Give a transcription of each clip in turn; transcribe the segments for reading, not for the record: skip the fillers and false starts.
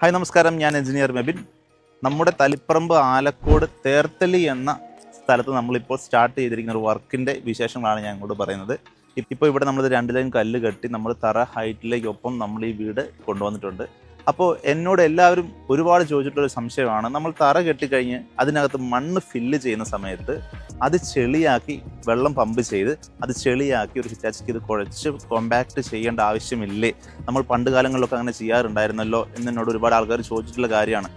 Hi നമസ്കാരം, ഞാൻ engineer Mebin. നമ്മുടെ തളിപ്പറമ്പ് ആലക്കോട് തേർത്തലി എന്ന സ്ഥലത്ത് നമ്മളിപ്പോൾ സ്റ്റാർട്ട് ചെയ്തിരിക്കുന്ന ഒരു വർക്കിൻ്റെ വിശേഷങ്ങളാണ് ഞാൻ ഇങ്ങോട്ട് പറയുന്നത്. ഇപ്പോൾ ഇവിടെ നമ്മൾ 2 ലൈൻ കല്ല് കെട്ടി നമ്മൾ തറ ഹൈറ്റിലേക്കൊപ്പം നമ്മൾ ഈ വീട് കൊണ്ടുവന്നിട്ടുണ്ട്. അപ്പോൾ എന്നോട് എല്ലാവരും ഒരുപാട് ചോദിച്ചിട്ടുള്ളൊരു സംശയമാണ്, നമ്മൾ തറ കെട്ടിക്കഴിഞ്ഞ് അതിനകത്ത് മണ്ണ് ഫില്ല് ചെയ്യുന്ന സമയത്ത് അത് ചെളിയാക്കി വെള്ളം പമ്പ് ചെയ്ത് അത് ചെളിയാക്കി ഒരു ഹിറ്റാച്ചിക്ക് ഇത് കുഴച്ച് കോമ്പാക്റ്റ് ചെയ്യേണ്ട ആവശ്യമില്ലേ? നമ്മൾ പണ്ട് കാലങ്ങളിലൊക്കെ അങ്ങനെ ചെയ്യാറുണ്ടായിരുന്നല്ലോ എന്നോട് ഒരുപാട് ആൾക്കാർ ചോദിച്ചിട്ടുള്ള കാര്യമാണ്.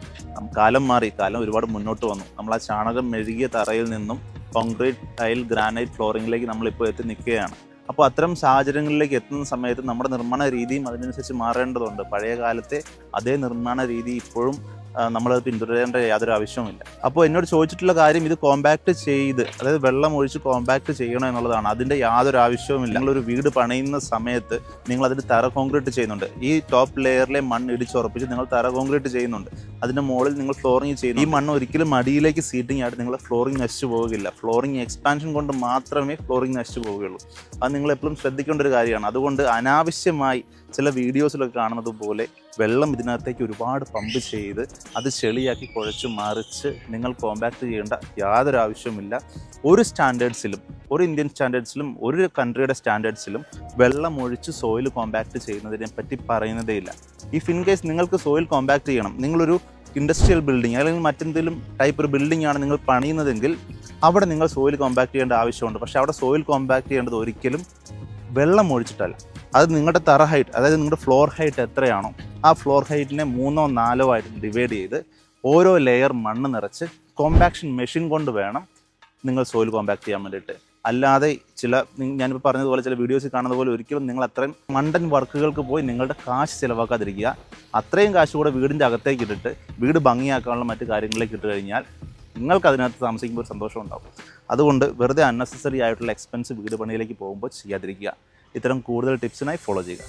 കാലം മാറി, കാലം ഒരുപാട് മുന്നോട്ട് വന്നു. നമ്മൾ ആ ചാണകം മെഴുകിയ തറയിൽ നിന്നും കോൺക്രീറ്റ് ടൈൽ ഗ്രാനൈറ്റ് ഫ്ലോറിങ്ങിലേക്ക് നമ്മളിപ്പോൾ എത്തി നിൽക്കുകയാണ്. അപ്പോൾ അത്തരം സാഹചര്യങ്ങളിലേക്ക് എത്തുന്ന സമയത്ത് നമ്മുടെ നിർമ്മാണ രീതിയും അതിനനുസരിച്ച് മാറേണ്ടതുണ്ട്. പഴയ കാലത്തെ അതേ നിർമ്മാണ രീതി ഇപ്പോഴും നമ്മളത് പിന്തുടരേണ്ട യാതൊരു ആവശ്യവുമില്ല. അപ്പോൾ എന്നോട് ചോദിച്ചിട്ടുള്ള കാര്യം, ഇത് കോമ്പാക്റ്റ് ചെയ്ത്, അതായത് വെള്ളം ഒഴിച്ച് കോമ്പാക്റ്റ് ചെയ്യണം എന്നുള്ളതാണ്. അതിൻ്റെ യാതൊരു ആവശ്യവുമില്ല. നിങ്ങളൊരു വീട് പണിയുന്ന സമയത്ത് നിങ്ങൾ അതിന് തറ കോൺക്രീറ്റ് ചെയ്യുന്നുണ്ട്. ഈ ടോപ്പ് ലെയറിലെ മണ്ണ് ഇടിച്ചുറപ്പിച്ച് നിങ്ങൾ തറ കോൺക്രീറ്റ് ചെയ്യുന്നുണ്ട്. അതിൻ്റെ മുകളിൽ നിങ്ങൾ ഫ്ലോറിങ് ചെയ്യുന്നു. ഈ മണ്ണ് ഒരിക്കലും അടിയിലേക്ക് സീറ്റിംഗ് ആയിട്ട് നിങ്ങൾ ഫ്ലോറിങ് നശിച്ചു പോവുകയില്ല. ഫ്ലോറിങ് എക്സ്പാൻഷൻ കൊണ്ട് മാത്രമേ ഫ്ലോറിങ് നശിച്ചു പോവുകയുള്ളൂ. അത് നിങ്ങൾ എപ്പോഴും ശ്രദ്ധിക്കേണ്ട ഒരു കാര്യമാണ്. അതുകൊണ്ട് അനാവശ്യമായി ചില വീഡിയോസിലൊക്കെ കാണുന്നത് പോലെ വെള്ളം ഇതിനകത്തേക്ക് ഒരുപാട് പമ്പ് ചെയ്ത് അത് ചെളിയാക്കി കുഴച്ച് മറിച്ച് നിങ്ങൾ കോമ്പാക്റ്റ് ചെയ്യേണ്ട യാതൊരു ആവശ്യവുമില്ല. ഒരു സ്റ്റാൻഡേർഡ്സിലും, ഒരു ഇന്ത്യൻ സ്റ്റാൻഡേർഡ്സിലും, ഒരു കൺട്രിയുടെ സ്റ്റാൻഡേർഡ്സിലും വെള്ളം ഒഴിച്ച് സോയിൽ കോമ്പാക്റ്റ് ചെയ്യുന്നതിനെ പറ്റി പറയുന്നതേ ഇല്ല. ഇഫ് ഇൻ കേസ് നിങ്ങൾക്ക് സോയിൽ കോമ്പാക്റ്റ് ചെയ്യണം, നിങ്ങളൊരു ഇൻഡസ്ട്രിയൽ ബിൽഡിംഗ് അല്ലെങ്കിൽ മറ്റെന്തെങ്കിലും ടൈപ്പ് ഒരു ബിൽഡിംഗ് ആണ് നിങ്ങൾ പണിയുന്നതെങ്കിൽ അവിടെ നിങ്ങൾ സോയിൽ കോമ്പാക്റ്റ് ചെയ്യേണ്ട ആവശ്യമുണ്ട്. പക്ഷേ അവിടെ സോയിൽ കോമ്പാക്റ്റ് ചെയ്യേണ്ടത് ഒരിക്കലും വെള്ളം ഒഴിച്ചിട്ടല്ല. അത് നിങ്ങളുടെ തറ ഹൈറ്റ്, അതായത് നിങ്ങളുടെ ഫ്ലോർ ഹൈറ്റ് എത്രയാണോ ആ ഫ്ലോർ ഹൈറ്റിനെ 3ഓ 4ഓ ആയിട്ട് ഡിവൈഡ് ചെയ്ത് ഓരോ ലെയർ മണ്ണ് നിറച്ച് കോമ്പാക്ഷൻ മെഷീൻ കൊണ്ട് വേണം നിങ്ങൾ സോയിൽ കോമ്പാക്ട് ചെയ്യാൻ വേണ്ടിയിട്ട്. അല്ലാതെ ഞാനിപ്പോൾ പറഞ്ഞതുപോലെ ചില വീഡിയോസിൽ കാണുന്ന പോലെ ഒരിക്കലും നിങ്ങൾ അത്രയും മണ്ടൻ വർക്കുകൾക്ക് പോയി നിങ്ങളുടെ കാശ് ചിലവാക്കാതിരിക്കുക. അത്രയും കാശ് കൂടെ വീടിൻ്റെ അകത്തേക്ക് ഇട്ടിട്ട് വീട് ഭംഗിയാക്കാനുള്ള മറ്റു കാര്യങ്ങളിലേക്ക് ഇട്ട് കഴിഞ്ഞാൽ നിങ്ങൾക്ക് അതിനകത്ത് താമസിക്കുമ്പോൾ ഒരു സന്തോഷം ഉണ്ടാകും. അതുകൊണ്ട് വെറുതെ അൺനെസസറി ആയിട്ടുള്ള എക്സ്പെൻസ് വീട് പണിയിലേക്ക് പോകുമ്പോൾ ചെയ്യാതിരിക്കുക. ഇത്തരം കൂടുതൽ ടിപ്സിനായി ഫോളോ ചെയ്യുക.